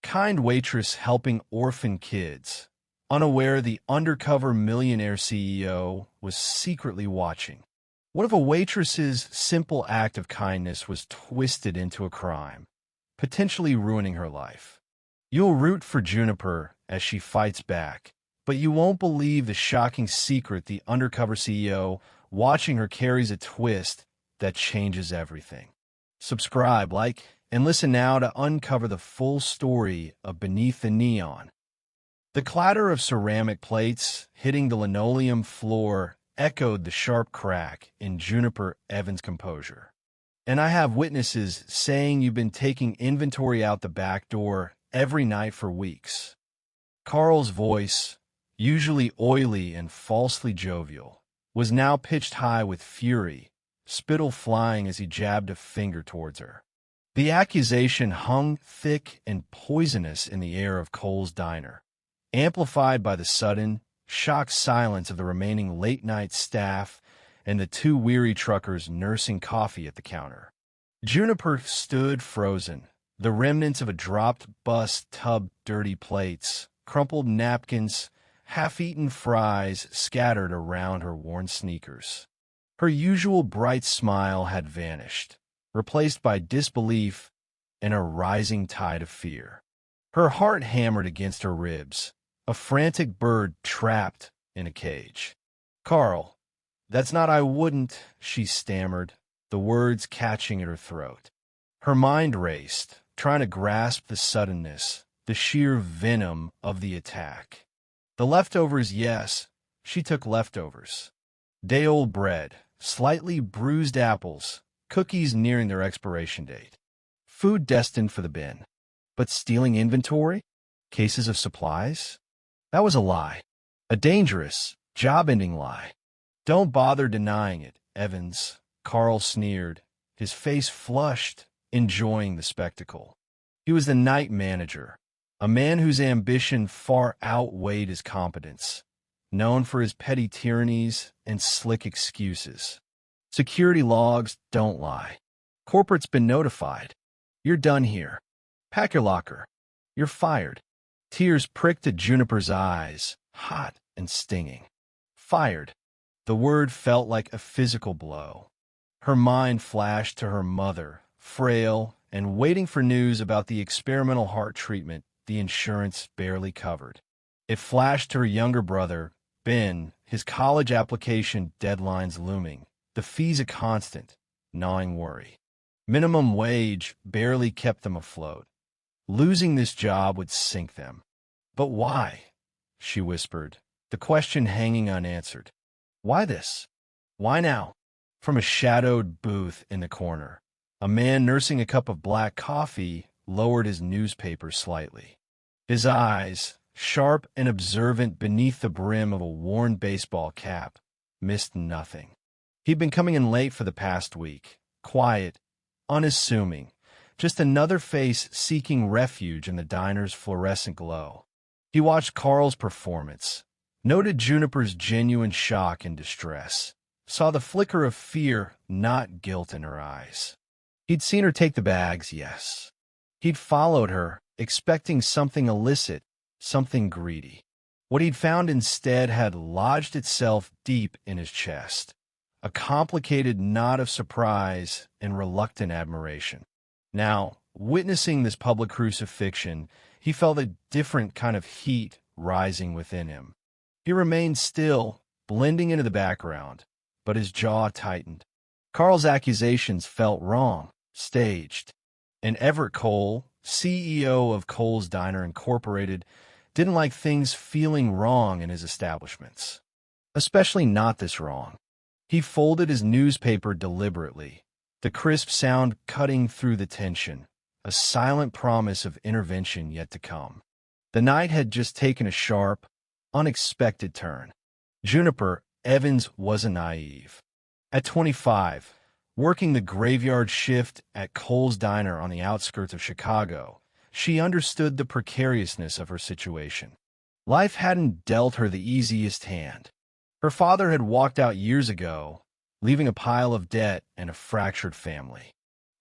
kind waitress helping orphan kids. Unaware the undercover millionaire CEO was secretly watching. What if a waitress's simple act of kindness was twisted into a crime, potentially ruining her life? You'll root for Juniper as she fights back, but you won't believe the shocking secret the undercover CEO watching her carries a twist that changes everything. Subscribe, like, and listen now to uncover the full story of Beneath the Neon. The clatter of ceramic plates hitting the linoleum floor echoed the sharp crack in Juniper Evans' composure. And I have witnesses saying you've been taking inventory out the back door every night for weeks. Carl's voice, usually oily and falsely jovial, was now pitched high with fury, spittle flying as he jabbed a finger towards her. The accusation hung thick and poisonous in the air of Cole's diner, amplified by the sudden, shocked silence of the remaining late-night staff and the two weary truckers nursing coffee at the counter. Juniper stood frozen, the remnants of a dropped bus tub, dirty plates, crumpled napkins, half-eaten fries scattered around her worn sneakers. Her usual bright smile had vanished, replaced by disbelief and a rising tide of fear. Her heart hammered against her ribs, a frantic bird trapped in a cage. "Carl, that's not I wouldn't," she stammered, the words catching at her throat. Her mind raced, trying to grasp the suddenness, the sheer venom of the attack. The leftovers, yes, she took leftovers. Day-old bread, slightly bruised apples, cookies nearing their expiration date. Food destined for the bin. But stealing inventory? Cases of supplies? That was a lie. A dangerous, job-ending lie. "Don't bother denying it, Evans," Carl sneered, his face flushed, enjoying the spectacle. He was the night manager, a man whose ambition far outweighed his competence, known for his petty tyrannies and slick excuses. Security logs don't lie. Corporate's been notified. You're done here. Pack your locker. You're fired. Tears pricked at Juniper's eyes, hot and stinging. Fired. The word felt like a physical blow. Her mind flashed to her mother, frail and waiting for news about the experimental heart treatment the insurance barely covered. It flashed to her younger brother, Ben, his college application deadlines looming, the fees a constant, gnawing worry. Minimum wage barely kept them afloat. Losing this job would sink them. "But why?" she whispered, the question hanging unanswered. "Why this? Why now?" From a shadowed booth in the corner, a man nursing a cup of black coffee lowered his newspaper slightly. His eyes, sharp and observant beneath the brim of a worn baseball cap, missed nothing. He'd been coming in late for the past week, quiet, unassuming, just another face seeking refuge in the diner's fluorescent glow. He watched Carl's performance, noted Juniper's genuine shock and distress, saw the flicker of fear, not guilt, in her eyes. He'd seen her take the bags, yes. He'd followed her, expecting something illicit, something greedy. What he'd found instead had lodged itself deep in his chest, a complicated knot of surprise and reluctant admiration. Now, witnessing this public crucifixion, he felt a different kind of heat rising within him. He remained still, blending into the background, but his jaw tightened. Carl's accusations felt wrong, staged. And Everett Cole, CEO of Cole's Diner Incorporated, didn't like things feeling wrong in his establishments. Especially not this wrong. He folded his newspaper deliberately, the crisp sound cutting through the tension, a silent promise of intervention yet to come. The night had just taken a sharp, unexpected turn. Juniper Evans wasn't naive. At 25, working the graveyard shift at Cole's Diner on the outskirts of Chicago, she understood the precariousness of her situation. Life hadn't dealt her the easiest hand. Her father had walked out years ago, leaving a pile of debt and a fractured family.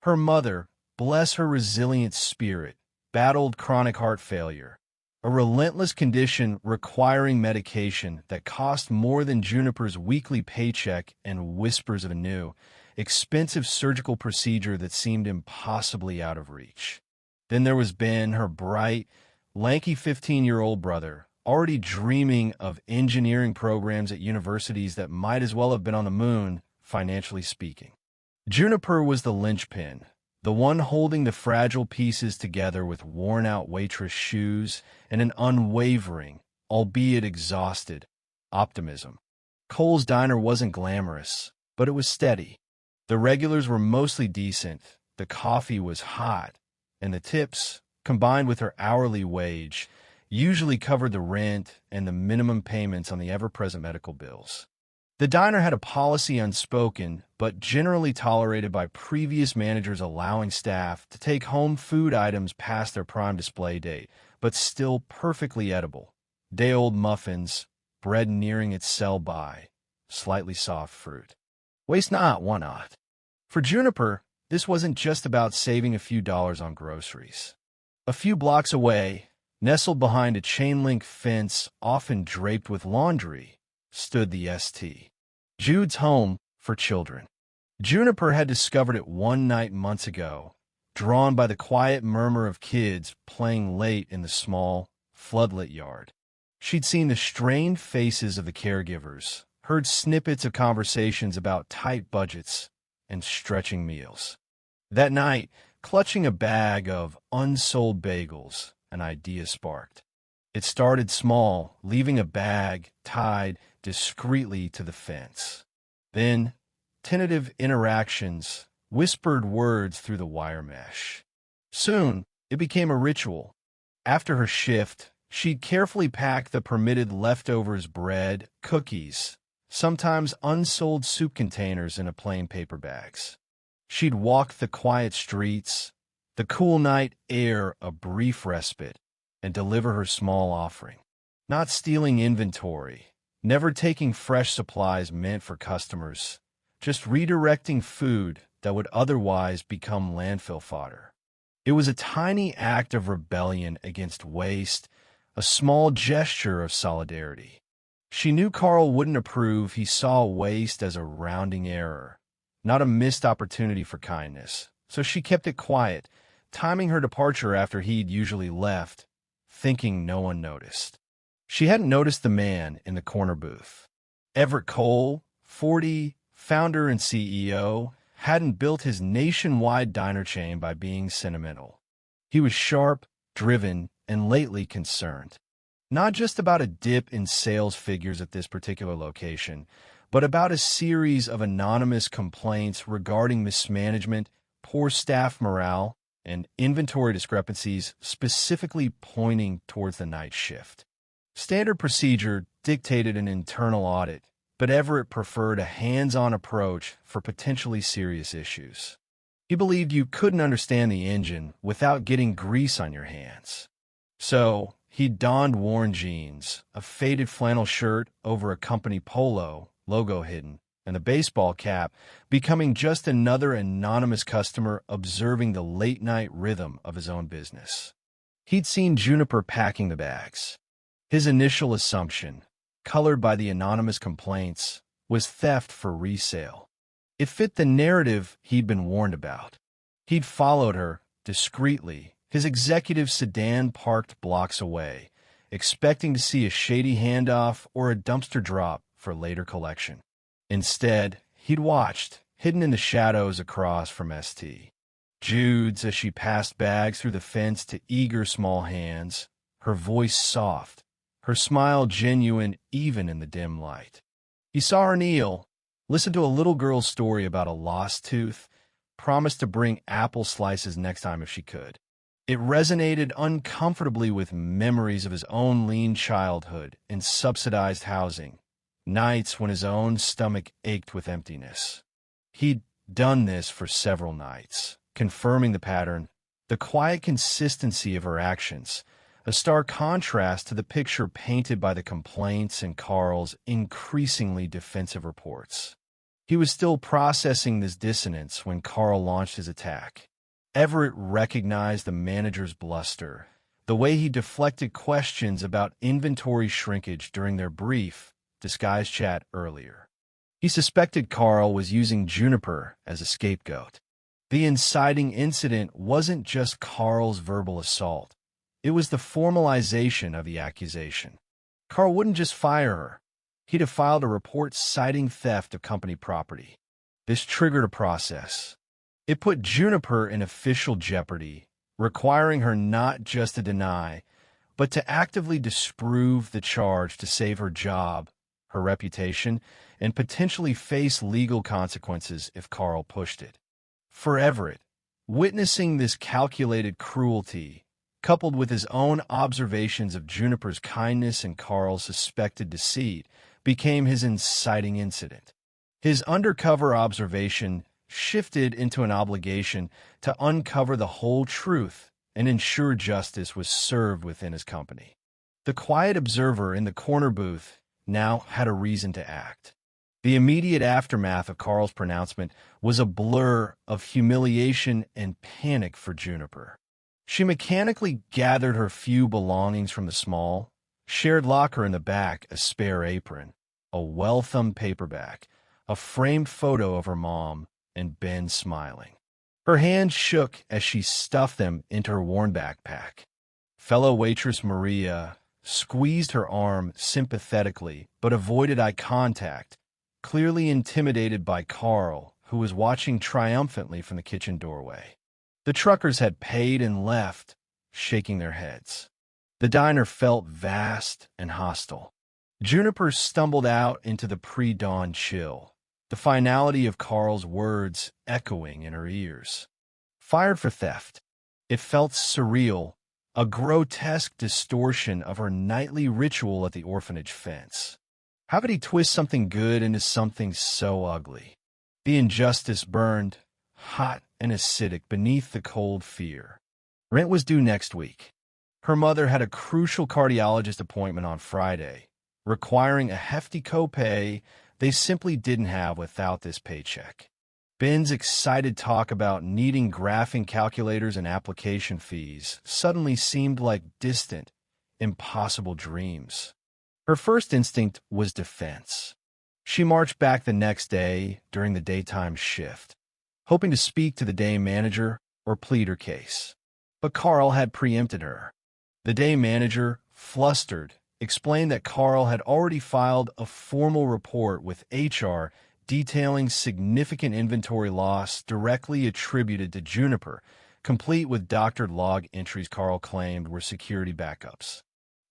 Her mother, bless her resilient spirit, battled chronic heart failure, a relentless condition requiring medication that cost more than Juniper's weekly paycheck and whispers of a new, expensive surgical procedure that seemed impossibly out of reach. Then there was Ben, her bright, lanky 15-year-old brother, already dreaming of engineering programs at universities that might as well have been on the moon, financially speaking. Juniper was the linchpin, the one holding the fragile pieces together with worn-out waitress shoes and an unwavering, albeit exhausted, optimism. Cole's Diner wasn't glamorous, but it was steady. The regulars were mostly decent, the coffee was hot, and the tips, combined with her hourly wage, usually covered the rent and the minimum payments on the ever-present medical bills. The diner had a policy unspoken, but generally tolerated by previous managers allowing staff to take home food items past their prime display date, but still perfectly edible. Day-old muffins, bread nearing its sell-by, slightly soft fruit. Waste not, why not? For Juniper, this wasn't just about saving a few dollars on groceries. A few blocks away, nestled behind a chain-link fence often draped with laundry, stood the St. Jude's Home for Children. Juniper had discovered it one night months ago, drawn by the quiet murmur of kids playing late in the small, floodlit yard. She'd seen the strained faces of the caregivers, heard snippets of conversations about tight budgets and stretching meals. That night, clutching a bag of unsold bagels, an idea sparked. It started small, leaving a bag tied discreetly to the fence. Then, tentative interactions, whispered words through the wire mesh. Soon, it became a ritual. After her shift, she'd carefully pack the permitted leftovers bread, cookies, sometimes unsold soup containers in plain paper bags. She'd walk the quiet streets, the cool night air a brief respite, and deliver her small offering. Not stealing inventory, never taking fresh supplies meant for customers, just redirecting food that would otherwise become landfill fodder. It was a tiny act of rebellion against waste, a small gesture of solidarity. She knew Carl wouldn't approve. He saw waste as a rounding error, not a missed opportunity for kindness. So she kept it quiet, timing her departure after he'd usually left, thinking no one noticed. She hadn't noticed the man in the corner booth. Everett Cole, 40, founder and CEO, hadn't built his nationwide diner chain by being sentimental. He was sharp, driven, and lately concerned. Not just about a dip in sales figures at this particular location, but about a series of anonymous complaints regarding mismanagement, poor staff morale, and inventory discrepancies specifically pointing towards the night shift. Standard procedure dictated an internal audit, but Everett preferred a hands-on approach for potentially serious issues. He believed you couldn't understand the engine without getting grease on your hands. So, he donned worn jeans, a faded flannel shirt over a company polo, logo hidden, and a baseball cap, becoming just another anonymous customer observing the late-night rhythm of his own business. He'd seen Juniper packing the bags. His initial assumption, colored by the anonymous complaints, was theft for resale. It fit the narrative he'd been warned about. He'd followed her, discreetly, his executive sedan parked blocks away, expecting to see a shady handoff or a dumpster drop for later collection. Instead, he'd watched, hidden in the shadows across from St. Jude's as she passed bags through the fence to eager small hands, her voice soft, her smile genuine even in the dim light. He saw her kneel, listened to a little girl's story about a lost tooth, promised to bring apple slices next time if she could. It resonated uncomfortably with memories of his own lean childhood in subsidized housing, nights when his own stomach ached with emptiness. He'd done this for several nights, confirming the pattern, the quiet consistency of her actions, a stark contrast to the picture painted by the complaints and Carl's increasingly defensive reports. He was still processing this dissonance when Carl launched his attack. Everett recognized the manager's bluster, the way he deflected questions about inventory shrinkage during their brief, disguised chat earlier. He suspected Carl was using Juniper as a scapegoat. The inciting incident wasn't just Carl's verbal assault. It was the formalization of the accusation. Carl wouldn't just fire her. He'd have filed a report citing theft of company property. This triggered a process. It put Juniper in official jeopardy, requiring her not just to deny, but to actively disprove the charge to save her job, her reputation, and potentially face legal consequences if Carl pushed it. For Everett, witnessing this calculated cruelty, coupled with his own observations of Juniper's kindness and Carl's suspected deceit, became his inciting incident. His undercover observation shifted into an obligation to uncover the whole truth and ensure justice was served within his company. The quiet observer in the corner booth now had a reason to act. The immediate aftermath of Carl's pronouncement was a blur of humiliation and panic for Juniper. She mechanically gathered her few belongings from the small, shared locker in the back, a spare apron, a well-thumbed paperback, a framed photo of her mom, and Ben smiling. Her hands shook as she stuffed them into her worn backpack. Fellow waitress Maria squeezed her arm sympathetically but avoided eye contact, clearly intimidated by Carl, who was watching triumphantly from the kitchen doorway. The truckers had paid and left, shaking their heads. The diner felt vast and hostile. Juniper stumbled out into the pre-dawn chill, the finality of Carl's words echoing in her ears. Fired for theft. It felt surreal, a grotesque distortion of her nightly ritual at the orphanage fence. How could he twist something good into something so ugly? The injustice burned, hot and acidic beneath the cold fear. Rent was due next week. Her mother had a crucial cardiologist appointment on Friday, requiring a hefty copay they simply didn't have without this paycheck. Ben's excited talk about needing graphing calculators and application fees suddenly seemed like distant, impossible dreams. Her first instinct was defense. She marched back the next day during the daytime shift, hoping to speak to the day manager or plead her case. But Carl had preempted her. The day manager, flustered, explained that Carl had already filed a formal report with HR detailing significant inventory loss directly attributed to Juniper, complete with doctored log entries Carl claimed were security backups.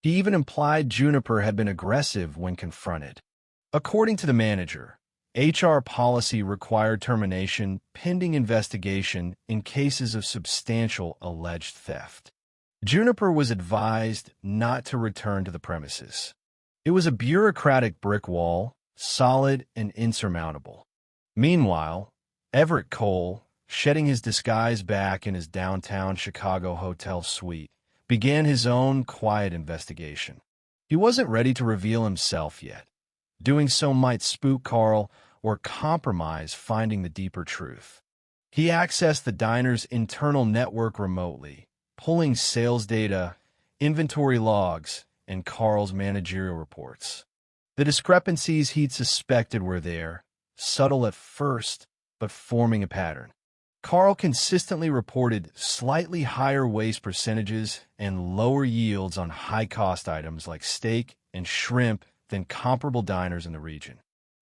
He even implied Juniper had been aggressive when confronted. According to the manager, HR policy required termination pending investigation in cases of substantial alleged theft. Juniper was advised not to return to the premises. It was a bureaucratic brick wall, solid and insurmountable. Meanwhile, Everett Cole, shedding his disguise back in his downtown Chicago hotel suite, began his own quiet investigation. He wasn't ready to reveal himself yet. Doing so might spook Carl or compromise finding the deeper truth. He accessed the diner's internal network remotely, pulling sales data, inventory logs, and Carl's managerial reports. The discrepancies he'd suspected were there, subtle at first, but forming a pattern. Carl consistently reported slightly higher waste percentages and lower yields on high-cost items like steak and shrimp than comparable diners in the region.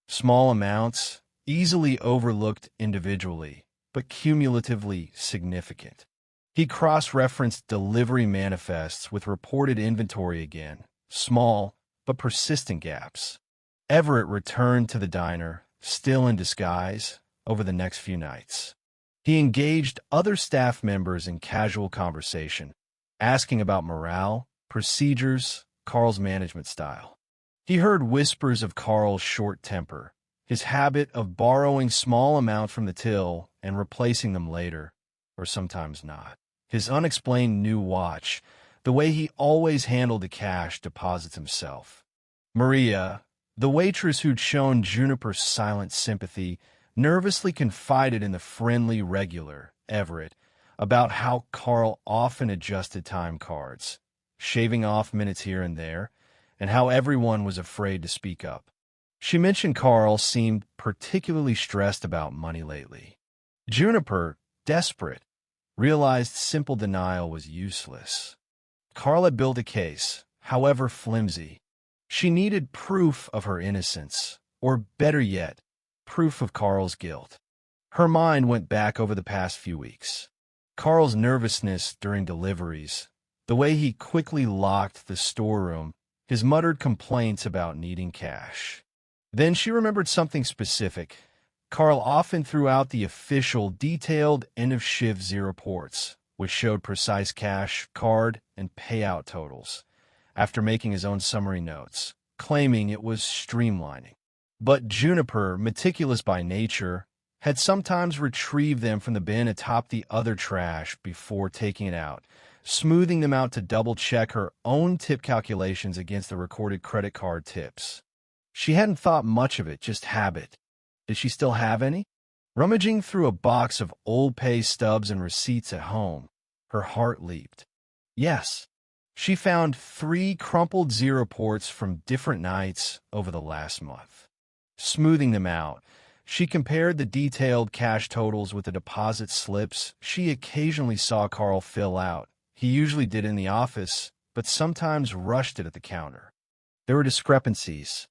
Small amounts, easily overlooked individually, but cumulatively significant. He cross-referenced delivery manifests with reported inventory again, small but persistent gaps. Everett returned to the diner, still in disguise, over the next few nights. He engaged other staff members in casual conversation, asking about morale, procedures, Carl's management style. He heard whispers of Carl's short temper, his habit of borrowing small amounts from the till and replacing them later, or sometimes not. His unexplained new watch, the way he always handled the cash deposits himself. Maria, the waitress who'd shown Juniper silent sympathy, nervously confided in the friendly regular, Everett, about how Carl often adjusted time cards, shaving off minutes here and there, and how everyone was afraid to speak up. She mentioned Carl seemed particularly stressed about money lately. Juniper, desperate, realized simple denial was useless. Carl had built a case, however flimsy. She needed proof of her innocence, or better yet, proof of Carl's guilt. Her mind went back over the past few weeks. Carl's nervousness during deliveries, the way he quickly locked the storeroom, his muttered complaints about needing cash. Then she remembered something specific. Carl often threw out the official, detailed end-of-shift zero reports, which showed precise cash, card, and payout totals, after making his own summary notes, claiming it was streamlining. But Juniper, meticulous by nature, had sometimes retrieved them from the bin atop the other trash before taking it out, smoothing them out to double-check her own tip calculations against the recorded credit card tips. She hadn't thought much of it, just habit. Did she still have any? Rummaging through a box of old pay stubs and receipts at home, her heart leaped. Yes, she found 3 crumpled zero reports from different nights over the last month. Smoothing them out, she compared the detailed cash totals with the deposit slips she occasionally saw Carl fill out. He usually did in the office, but sometimes rushed it at the counter. There were discrepancies.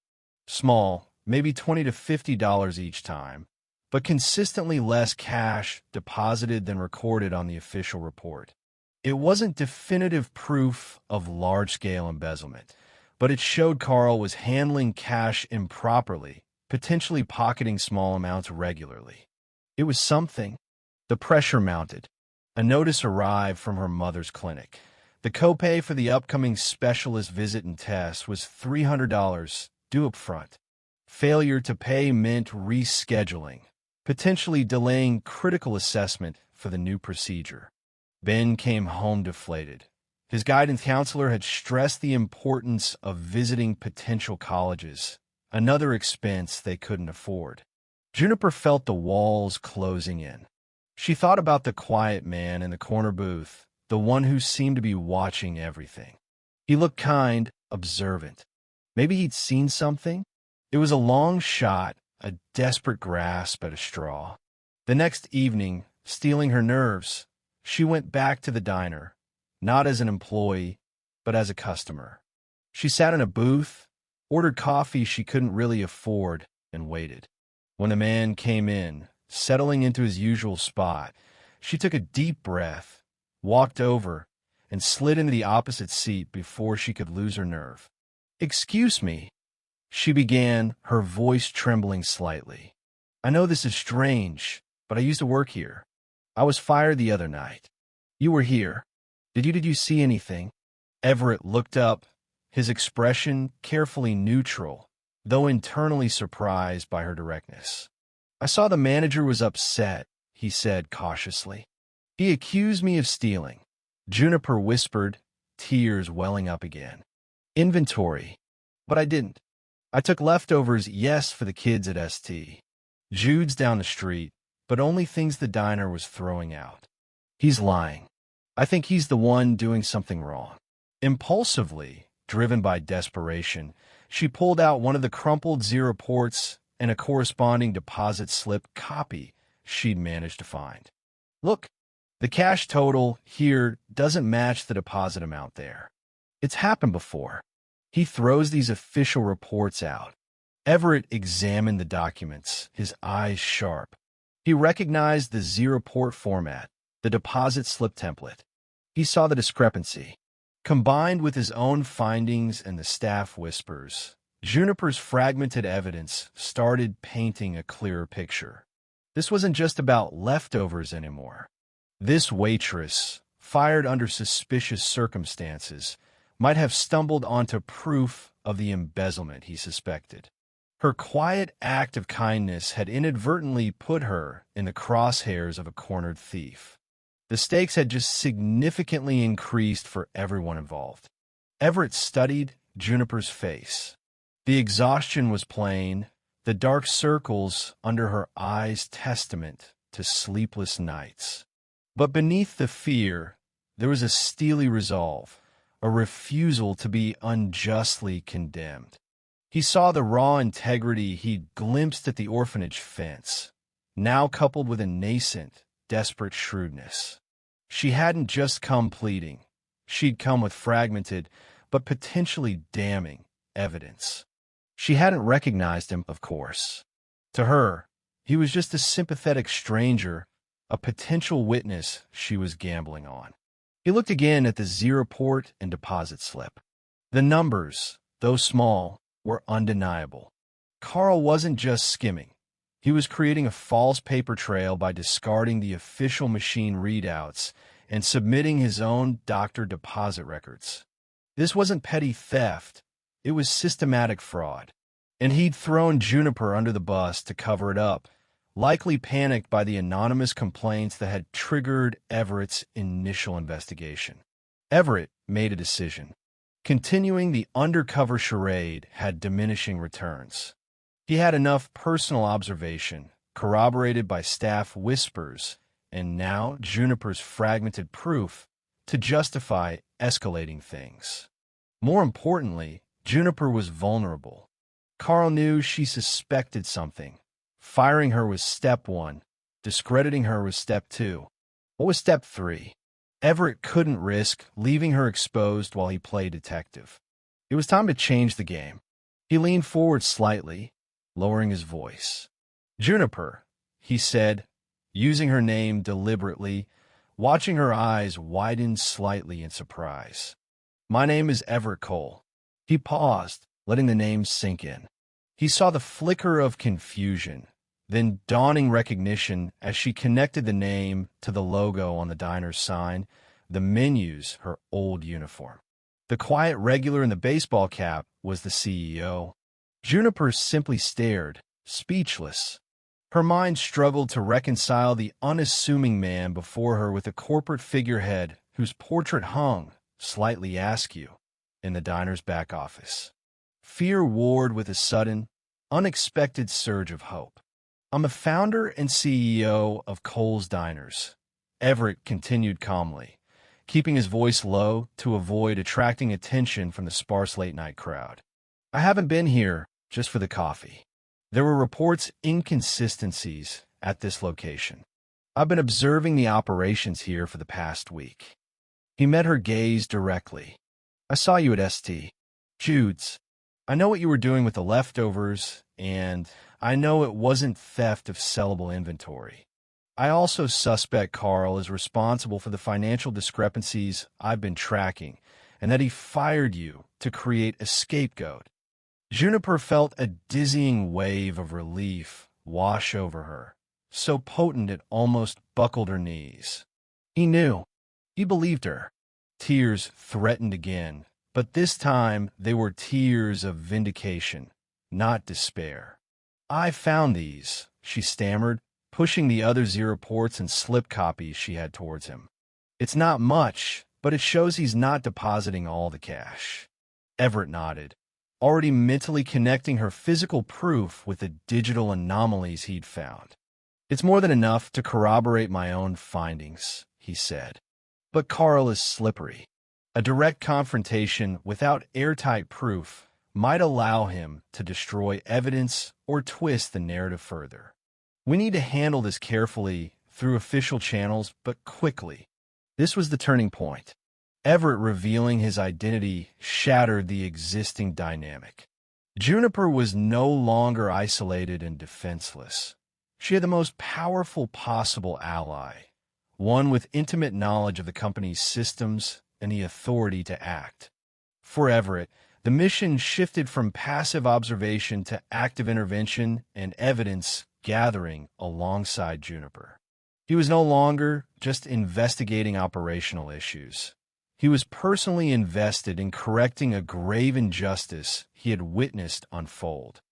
Small, maybe $20 to $50 each time, but consistently less cash deposited than recorded on the official report. It wasn't definitive proof of large-scale embezzlement, but it showed Carl was handling cash improperly, potentially pocketing small amounts regularly. It was something. The pressure mounted. A notice arrived from her mother's clinic. The copay for the upcoming specialist visit and test was $300, due up front. Failure to pay meant rescheduling, potentially delaying critical assessment for the new procedure. Ben came home deflated. His guidance counselor had stressed the importance of visiting potential colleges, another expense they couldn't afford. Juniper felt the walls closing in. She thought about the quiet man in the corner booth, the one who seemed to be watching everything. He looked kind, observant. Maybe he'd seen something? It was a long shot, a desperate grasp at a straw. The next evening, steeling her nerves, she went back to the diner, not as an employee, but as a customer. She sat in a booth, ordered coffee she couldn't really afford, and waited. When the man came in, settling into his usual spot, she took a deep breath, walked over, and slid into the opposite seat before she could lose her nerve. "Excuse me," she began, her voice trembling slightly. "I know this is strange, but I used to work here. I was fired the other night. You were here. Did you see anything?" Everett looked up, his expression carefully neutral, though internally surprised by her directness. "I saw the manager was upset," he said cautiously. "He accused me of stealing." Juniper whispered, tears welling up again. "Inventory. But I didn't. I took leftovers, yes, for the kids at ST. Jude's down the street, but only things the diner was throwing out. He's lying. I think he's the one doing something wrong." Impulsively, driven by desperation, she pulled out one of the crumpled zero reports and a corresponding deposit slip copy she'd managed to find. "Look, the cash total here doesn't match the deposit amount there. It's happened before." He throws these official reports out. Everett examined the documents, his eyes sharp. He recognized the zero report format, the deposit slip template. He saw the discrepancy. Combined with his own findings and the staff whispers, Juniper's fragmented evidence started painting a clearer picture. This wasn't just about leftovers anymore. This waitress, fired under suspicious circumstances, might have stumbled onto proof of the embezzlement he suspected. Her quiet act of kindness had inadvertently put her in the crosshairs of a cornered thief. The stakes had just significantly increased for everyone involved. Everett studied Juniper's face. The exhaustion was plain, the dark circles under her eyes testament to sleepless nights. But beneath the fear, there was a steely resolve, a refusal to be unjustly condemned. He saw the raw integrity he'd glimpsed at the orphanage fence, now coupled with a nascent, desperate shrewdness. She hadn't just come pleading. She'd come with fragmented, but potentially damning, evidence. She hadn't recognized him, of course. To her, he was just a sympathetic stranger, a potential witness she was gambling on. He looked again at the zero port and deposit slip. The numbers, though small, were undeniable. Carl wasn't just skimming. He was creating a false paper trail by discarding the official machine readouts and submitting his own doctor deposit records. This wasn't petty theft. It was systematic fraud. And he'd thrown Juniper under the bus to cover it up, likely panicked by the anonymous complaints that had triggered Everett's initial investigation. Everett made a decision. Continuing the undercover charade had diminishing returns. He had enough personal observation, corroborated by staff whispers, and now Juniper's fragmented proof, to justify escalating things. More importantly, Juniper was vulnerable. Carl knew she suspected something. Firing her was step one. Discrediting her was step two. What was step three? Everett couldn't risk leaving her exposed while he played detective. It was time to change the game. He leaned forward slightly, lowering his voice. "Juniper," he said, using her name deliberately, watching her eyes widen slightly in surprise. "My name is Everett Cole." He paused, letting the name sink in. He saw the flicker of confusion, then dawning recognition as she connected the name to the logo on the diner's sign, the menus, her old uniform. The quiet regular in the baseball cap was the CEO. Juniper simply stared, speechless. Her mind struggled to reconcile the unassuming man before her with a corporate figurehead whose portrait hung, slightly askew, in the diner's back office. Fear warred with a sudden, unexpected surge of hope. "I'm the founder and CEO of Cole's Diners," Everett continued calmly, keeping his voice low to avoid attracting attention from the sparse late-night crowd. "I haven't been here just for the coffee. There were reports inconsistencies at this location. I've been observing the operations here for the past week." He met her gaze directly. "I saw you at St. Jude's. I know what you were doing with the leftovers, and I know it wasn't theft of sellable inventory. I also suspect Carl is responsible for the financial discrepancies I've been tracking, and that he fired you to create a scapegoat." Juniper felt a dizzying wave of relief wash over her, so potent it almost buckled her knees. He knew. He believed her. Tears threatened again, but this time they were tears of vindication, not despair. "I found these," she stammered, pushing the other zero ports and slip copies she had towards him. "It's not much, but it shows he's not depositing all the cash." Everett nodded, already mentally connecting her physical proof with the digital anomalies he'd found. "It's more than enough to corroborate my own findings," he said. "But Carl is slippery. A direct confrontation without airtight proof might allow him to destroy evidence or twist the narrative further. We need to handle this carefully through official channels, but quickly." This was the turning point. Everett revealing his identity shattered the existing dynamic. Juniper was no longer isolated and defenseless. She had the most powerful possible ally, one with intimate knowledge of the company's systems and the authority to act. For Everett, the mission shifted from passive observation to active intervention and evidence gathering alongside Juniper. He was no longer just investigating operational issues. He was personally invested in correcting a grave injustice he had witnessed unfold.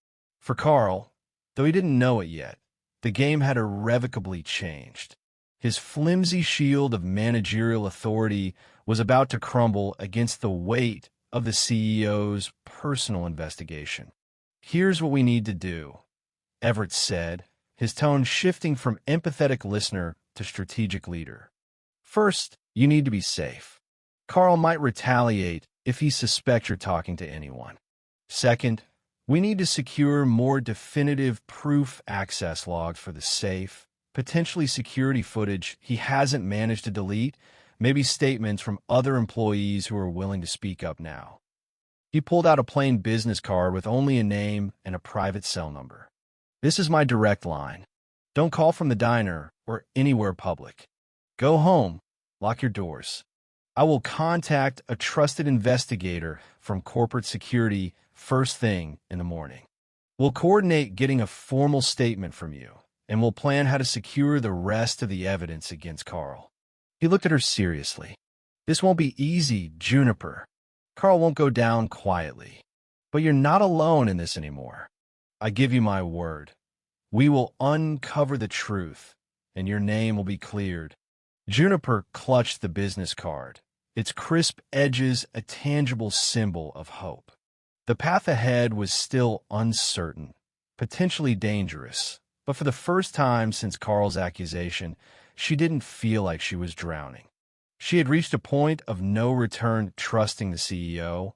For Carl, though he didn't know it yet, the game had irrevocably changed. His flimsy shield of managerial authority was about to crumble against the weight of the CEO's personal investigation. "Here's what we need to do," Everett said, his tone shifting from empathetic listener to strategic leader. First, you need to be safe. Carl might retaliate if he suspects you're talking to anyone. Second, we need to secure more definitive proof access logs for the safe, potentially security footage he hasn't managed to delete, maybe statements from other employees who are willing to speak up now. He pulled out a plain business card with only a name and a private cell number. This is my direct line. Don't call from the diner or anywhere public. Go home. Lock your doors. I will contact a trusted investigator from corporate security first thing in the morning. We'll coordinate getting a formal statement from you, and we'll plan how to secure the rest of the evidence against Carl. He looked at her seriously. This won't be easy, Juniper. Carl won't go down quietly. But you're not alone in this anymore. I give you my word. We will uncover the truth, and your name will be cleared. Juniper clutched the business card, its crisp edges a tangible symbol of hope. The path ahead was still uncertain, potentially dangerous, but for the first time since Carl's accusation, she didn't feel like she was drowning. She had reached a point of no return trusting the CEO,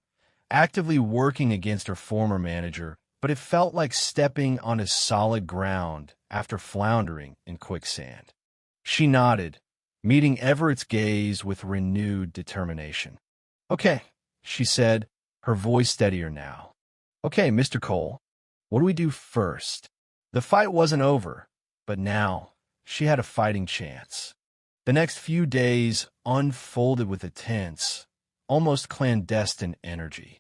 actively working against her former manager, but it felt like stepping onto solid ground after floundering in quicksand. She nodded, meeting Everett's gaze with renewed determination. Okay, she said, her voice steadier now. Okay, Mr. Cole, what do we do first? The fight wasn't over, but now she had a fighting chance. The next few days unfolded with a tense, almost clandestine energy.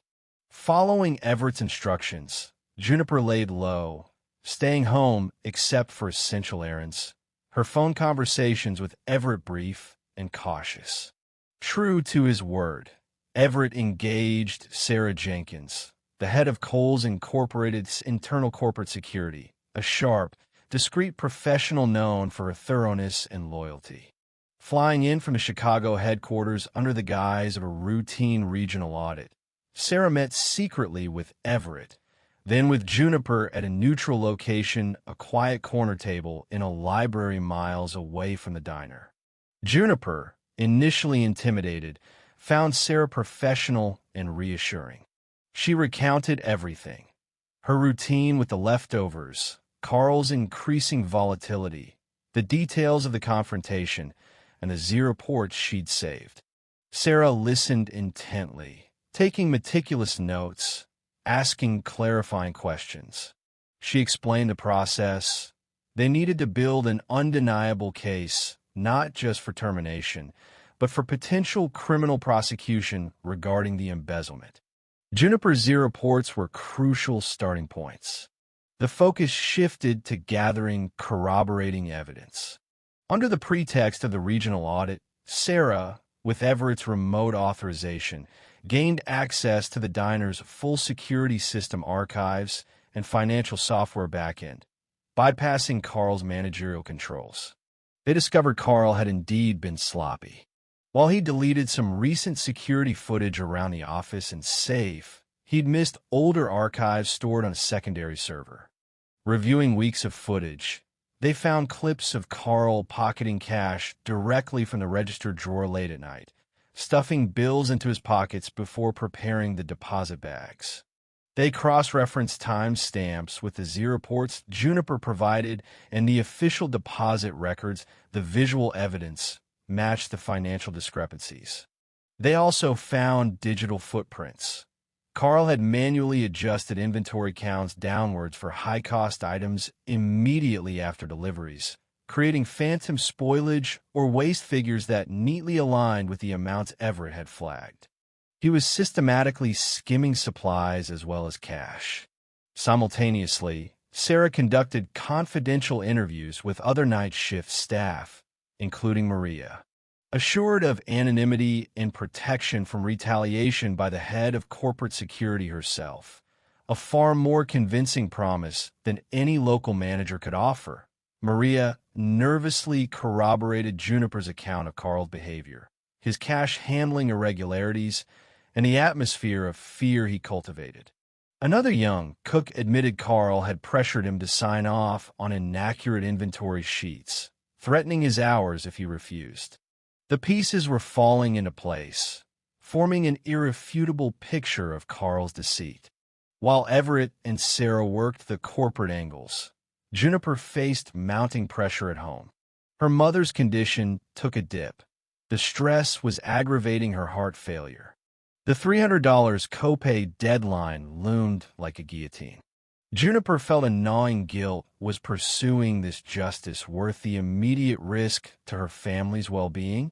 Following Everett's instructions, Juniper laid low, staying home except for essential errands. Her phone conversations with Everett brief and cautious. True to his word, Everett engaged Sarah Jenkins, the head of Kohl's Incorporated's internal corporate security, a sharp, discreet professional known for her thoroughness and loyalty. Flying in from the Chicago headquarters under the guise of a routine regional audit, Sarah met secretly with Everett, then with Juniper at a neutral location, a quiet corner table in a library miles away from the diner. Juniper, initially intimidated, found Sarah professional and reassuring. She recounted everything. Her routine with the leftovers, Carl's increasing volatility, the details of the confrontation, and the 0 reports she'd saved. Sarah listened intently, taking meticulous notes, asking clarifying questions. She explained the process. They needed to build an undeniable case, not just for termination, but for potential criminal prosecution regarding the embezzlement. Juniper's 0 reports were crucial starting points. The focus shifted to gathering corroborating evidence. Under the pretext of the regional audit, Sarah, with Everett's remote authorization, gained access to the diner's full security system archives and financial software backend, bypassing Carl's managerial controls. They discovered Carl had indeed been sloppy. While he deleted some recent security footage around the office and safe, he'd missed older archives stored on a secondary server. Reviewing weeks of footage, they found clips of Carl pocketing cash directly from the register drawer late at night, stuffing bills into his pockets before preparing the deposit bags. They cross-referenced timestamps with the 0 reports Juniper provided, and the official deposit records. The visual evidence matched the financial discrepancies. They also found digital footprints. Carl had manually adjusted inventory counts downwards for high-cost items immediately after deliveries, creating phantom spoilage or waste figures that neatly aligned with the amounts Everett had flagged. He was systematically skimming supplies as well as cash. Simultaneously, Sarah conducted confidential interviews with other night shift staff, including Maria. Assured of anonymity and protection from retaliation by the head of corporate security herself, a far more convincing promise than any local manager could offer, Maria nervously corroborated Juniper's account of Carl's behavior, his cash handling irregularities, and the atmosphere of fear he cultivated. Another young cook admitted Carl had pressured him to sign off on inaccurate inventory sheets, threatening his hours if he refused. The pieces were falling into place, forming an irrefutable picture of Carl's deceit. While Everett and Sarah worked the corporate angles, Juniper faced mounting pressure at home. Her mother's condition took a dip. The stress was aggravating her heart failure. The $300 copay deadline loomed like a guillotine. Juniper felt a gnawing guilt was pursuing this justice worth the immediate risk to her family's well-being.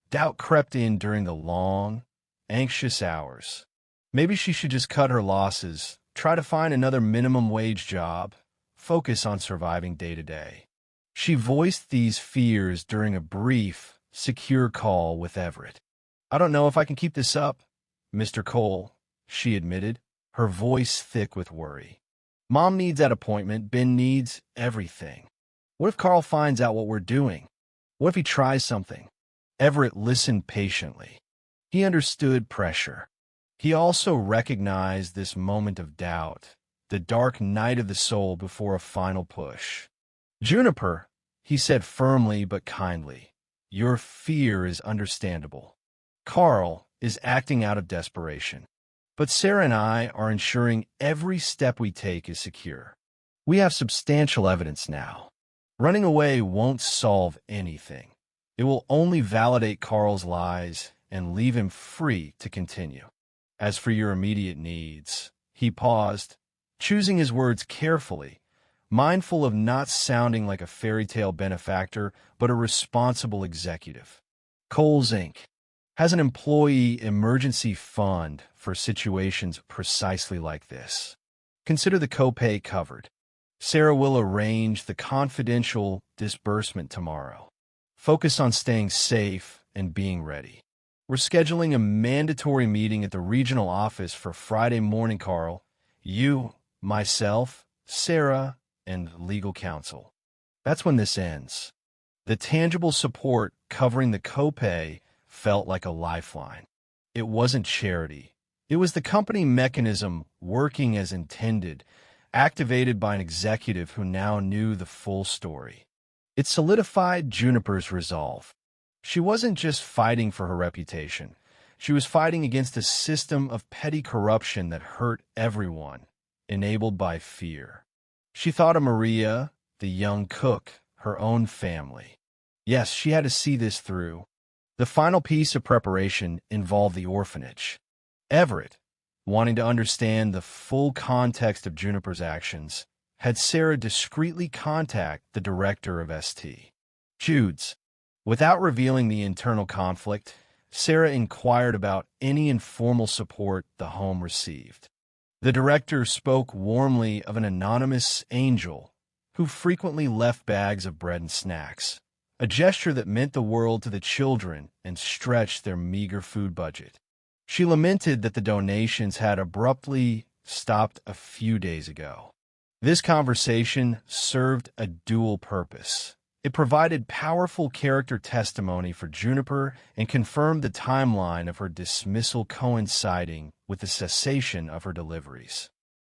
Doubt crept in during the long, anxious hours. Maybe she should just cut her losses, try to find another minimum wage job, focus on surviving day to day. She voiced these fears during a brief, secure call with Everett. "I don't know if I can keep this up, Mr. Cole," she admitted, her voice thick with worry. "Mom needs that appointment. Ben needs everything. What if Carl finds out what we're doing? What if he tries something?" Everett listened patiently. He understood pressure. He also recognized this moment of doubt, the dark night of the soul before a final push. "Juniper," he said firmly but kindly, "your fear is understandable. Carl is acting out of desperation. But Sarah and I are ensuring every step we take is secure. We have substantial evidence now. Running away won't solve anything. It will only validate Carl's lies and leave him free to continue. As for your immediate needs," he paused, choosing his words carefully, mindful of not sounding like a fairy tale benefactor, but a responsible executive. "Kohl's Inc. has an employee emergency fund for situations precisely like this. Consider the copay covered. Sarah will arrange the confidential disbursement tomorrow. Focus on staying safe and being ready. We're scheduling a mandatory meeting at the regional office for Friday morning, Carl. You, myself, Sarah, and legal counsel. That's when this ends." The tangible support covering the copay felt like a lifeline. It wasn't charity. It was the company mechanism working as intended, activated by an executive who now knew the full story. It solidified Juniper's resolve. She wasn't just fighting for her reputation. She was fighting against a system of petty corruption that hurt everyone, enabled by fear. She thought of Maria, the young cook, her own family. Yes, she had to see this through. The final piece of preparation involved the orphanage. Everett, wanting to understand the full context of Juniper's actions, had Sarah discreetly contact the director of St. Jude's. Without revealing the internal conflict, Sarah inquired about any informal support the home received. The director spoke warmly of an anonymous angel who frequently left bags of bread and snacks, a gesture that meant the world to the children and stretched their meager food budget. She lamented that the donations had abruptly stopped a few days ago. This conversation served a dual purpose. It provided powerful character testimony for Juniper and confirmed the timeline of her dismissal coinciding with the cessation of her deliveries.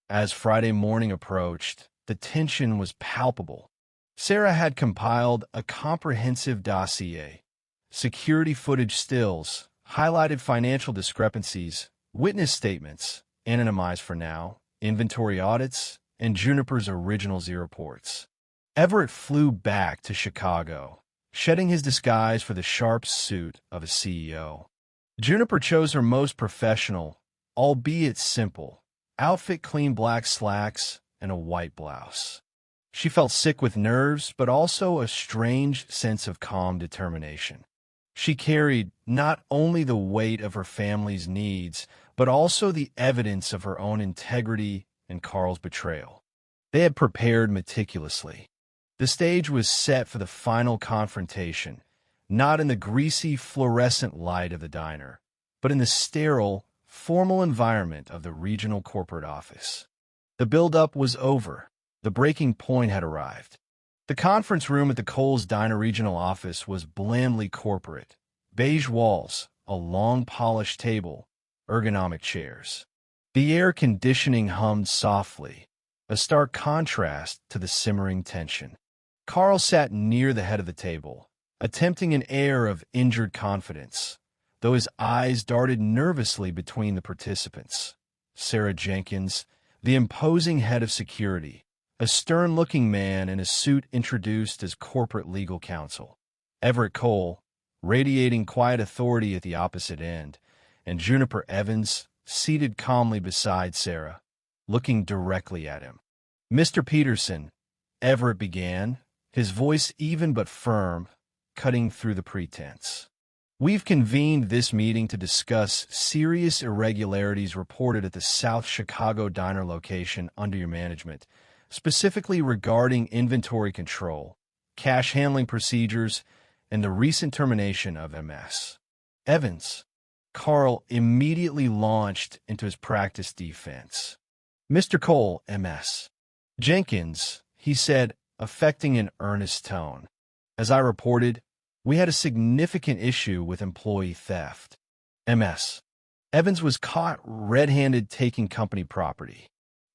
As Friday morning approached, the tension was palpable. Sarah had compiled a comprehensive dossier, security footage stills, highlighted financial discrepancies, witness statements, anonymized for now, inventory audits, and Juniper's original Z reports. Everett flew back to Chicago, shedding his disguise for the sharp suit of a CEO. Juniper chose her most professional, albeit simple, outfit: clean black slacks and a white blouse. She felt sick with nerves, but also a strange sense of calm determination. She carried not only the weight of her family's needs, but also the evidence of her own integrity and Carl's betrayal. They had prepared meticulously. The stage was set for the final confrontation, not in the greasy, fluorescent light of the diner, but in the sterile, formal environment of the regional corporate office. The build-up was over. The breaking point had arrived. The conference room at the Kohl's Diner regional office was blandly corporate. Beige walls, a long polished table, ergonomic chairs. The air conditioning hummed softly, a stark contrast to the simmering tension. Carl sat near the head of the table, attempting an air of injured confidence, though his eyes darted nervously between the participants. Sarah Jenkins, the imposing head of security, a stern-looking man in a suit introduced as corporate legal counsel. Everett Cole, radiating quiet authority at the opposite end, and Juniper Evans, seated calmly beside Sarah, looking directly at him. "Mr. Peterson," Everett began, his voice even but firm, cutting through the pretense. "We've convened this meeting to discuss serious irregularities reported at the South Chicago diner location under your management, specifically regarding inventory control, cash handling procedures, and the recent termination of MS. Evans." Carl immediately launched into his practice defense. "Mr. Cole, MS. Jenkins," he said, affecting an earnest tone. "As I reported, we had a significant issue with employee theft. MS. Evans was caught red-handed taking company property.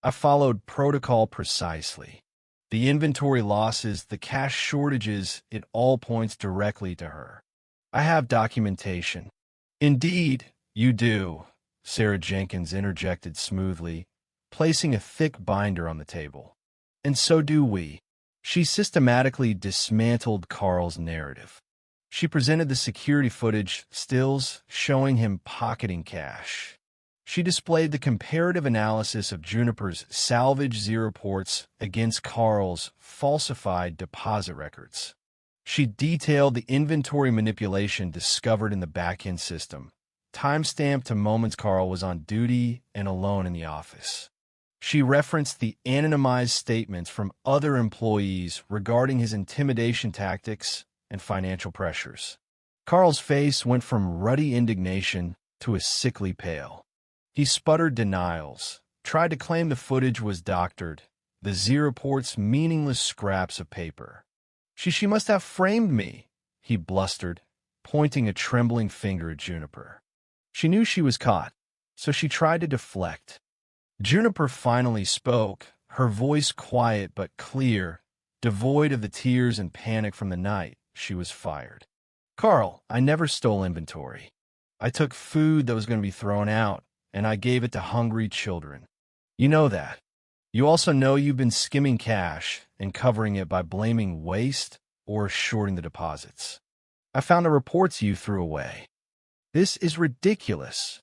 I followed protocol precisely. The inventory losses, the cash shortages, it all points directly to her. I have documentation." "Indeed, you do," Sarah Jenkins interjected smoothly, placing a thick binder on the table. "And so do we." She systematically dismantled Carl's narrative. She presented the security footage stills showing him pocketing cash. She displayed the comparative analysis of Juniper's salvage zero reports against Carl's falsified deposit records. She detailed the inventory manipulation discovered in the back-end system, time-stamped to moments Carl was on duty and alone in the office. She referenced the anonymized statements from other employees regarding his intimidation tactics and financial pressures. Carl's face went from ruddy indignation to a sickly pale. He sputtered denials, tried to claim the footage was doctored, the zero reports meaningless scraps of paper. She must have framed me," he blustered, pointing a trembling finger at Juniper. She knew she was caught, so she tried to deflect. Juniper finally spoke, her voice quiet but clear, devoid of the tears and panic from the night she was fired. "Carl, I never stole inventory. I took food that was going to be thrown out, and I gave it to hungry children. You know that. You also know you've been skimming cash and covering it by blaming waste or shorting the deposits. I found the reports you threw away. This is ridiculous."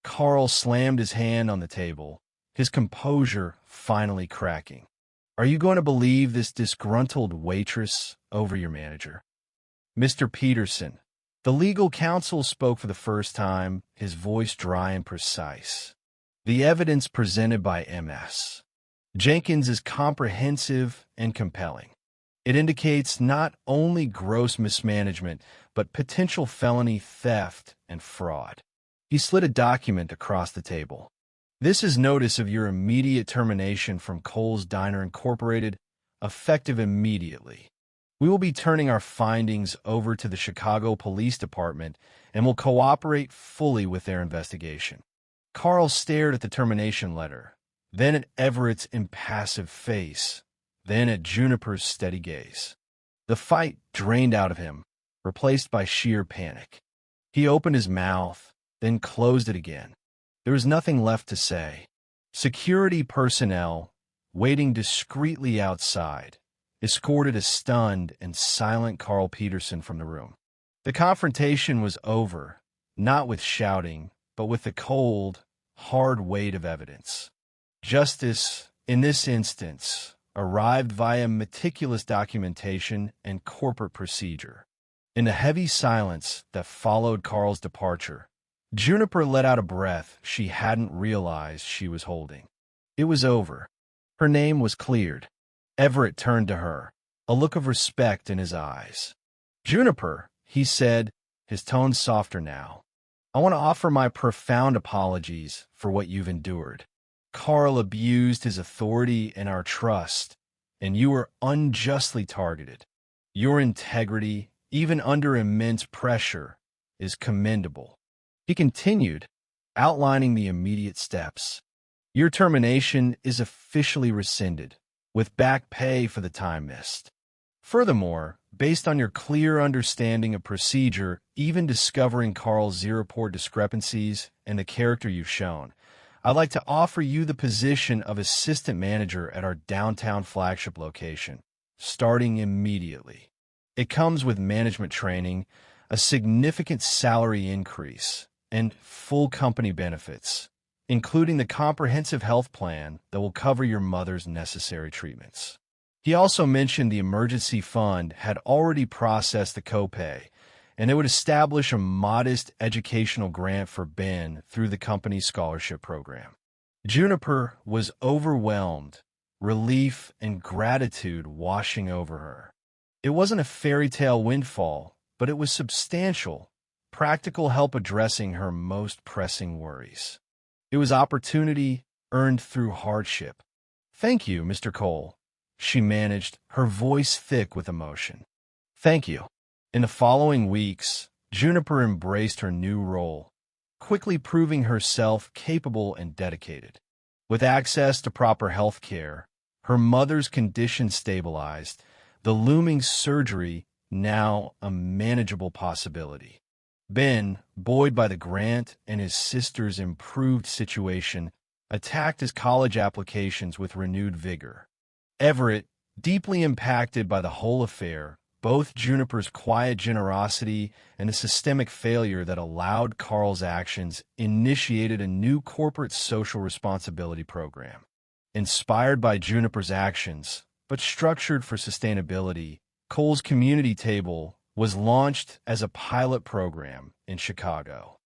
Carl slammed his hand on the table, his composure finally cracking. "Are you going to believe this disgruntled waitress over your manager?" "Mr. Peterson." The legal counsel spoke for the first time, his voice dry and precise. "The evidence presented by MS. Jenkins is comprehensive and compelling. It indicates not only gross mismanagement, but potential felony theft and fraud." He slid a document across the table. "This is notice of your immediate termination from Cole's Diner Incorporated, effective immediately. We will be turning our findings over to the Chicago Police Department and will cooperate fully with their investigation." Carl stared at the termination letter, then at Everett's impassive face, then at Juniper's steady gaze. The fight drained out of him, replaced by sheer panic. He opened his mouth, then closed it again. There was nothing left to say. Security personnel, waiting discreetly outside, escorted a stunned and silent Carl Peterson from the room. The confrontation was over, not with shouting, but with the cold, hard weight of evidence. Justice, in this instance, arrived via meticulous documentation and corporate procedure. In the heavy silence that followed Carl's departure, Juniper let out a breath she hadn't realized she was holding. It was over. Her name was cleared. Everett turned to her, a look of respect in his eyes. "Juniper," he said, his tone softer now, "I want to offer my profound apologies for what you've endured. Carl abused his authority and our trust, and you were unjustly targeted. Your integrity, even under immense pressure, is commendable." He continued, outlining the immediate steps. "Your termination is officially rescinded, with back pay for the time missed. Furthermore, based on your clear understanding of procedure, even discovering Carl's zero-port discrepancies and the character you've shown, I'd like to offer you the position of assistant manager at our downtown flagship location, starting immediately. It comes with management training, a significant salary increase, and full company benefits, including the comprehensive health plan that will cover your mother's necessary treatments. He also mentioned the emergency fund had already processed the copay, and it would establish a modest educational grant for Ben through the company's scholarship program. Juniper was overwhelmed, relief and gratitude washing over her. It wasn't a fairy tale windfall, but it was substantial, practical help addressing her most pressing worries. It was opportunity earned through hardship. "Thank you, Mr. Cole," she managed, her voice thick with emotion. "Thank you." In the following weeks, Juniper embraced her new role, quickly proving herself capable and dedicated. With access to proper health care, her mother's condition stabilized, the looming surgery now a manageable possibility. Ben, buoyed by the grant and his sister's improved situation, attacked his college applications with renewed vigor. Everett, deeply impacted by the whole affair, both Juniper's quiet generosity and the systemic failure that allowed Carl's actions, initiated a new corporate social responsibility program. Inspired by Juniper's actions, but structured for sustainability, Cole's Community Table was launched as a pilot program in Chicago.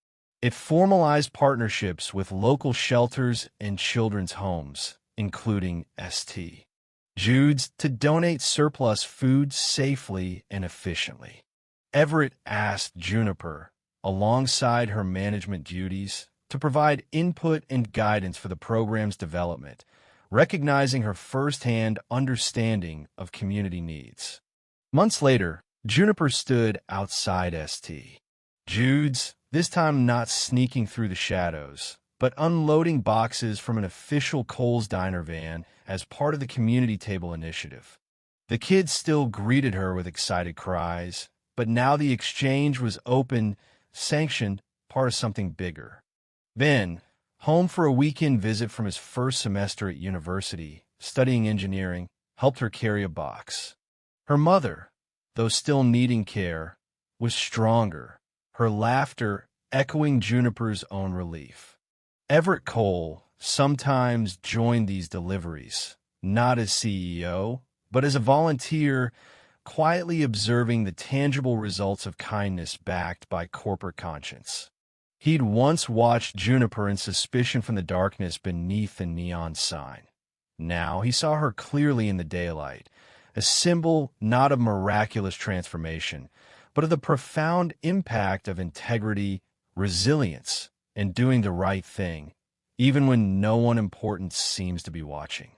It formalized partnerships with local shelters and children's homes, including St. Jude's, to donate surplus food safely and efficiently. Everett asked Juniper, alongside her management duties, to provide input and guidance for the program's development, recognizing her firsthand understanding of community needs. Months later, Juniper stood outside St. Jude's, this time not sneaking through the shadows, but unloading boxes from an official Cole's Diner van as part of the Community Table initiative. The kids still greeted her with excited cries, but now the exchange was open, sanctioned, part of something bigger. Ben, home for a weekend visit from his first semester at university, studying engineering, helped her carry a box. Her mother, though still needing care, was stronger, her laughter echoing Juniper's own relief. Everett Cole sometimes joined these deliveries, not as CEO, but as a volunteer, quietly observing the tangible results of kindness backed by corporate conscience. He'd once watched Juniper in suspicion from the darkness beneath the neon sign. Now he saw her clearly in the daylight, a symbol not of miraculous transformation, but of the profound impact of integrity, resilience, and doing the right thing, even when no one important seems to be watching.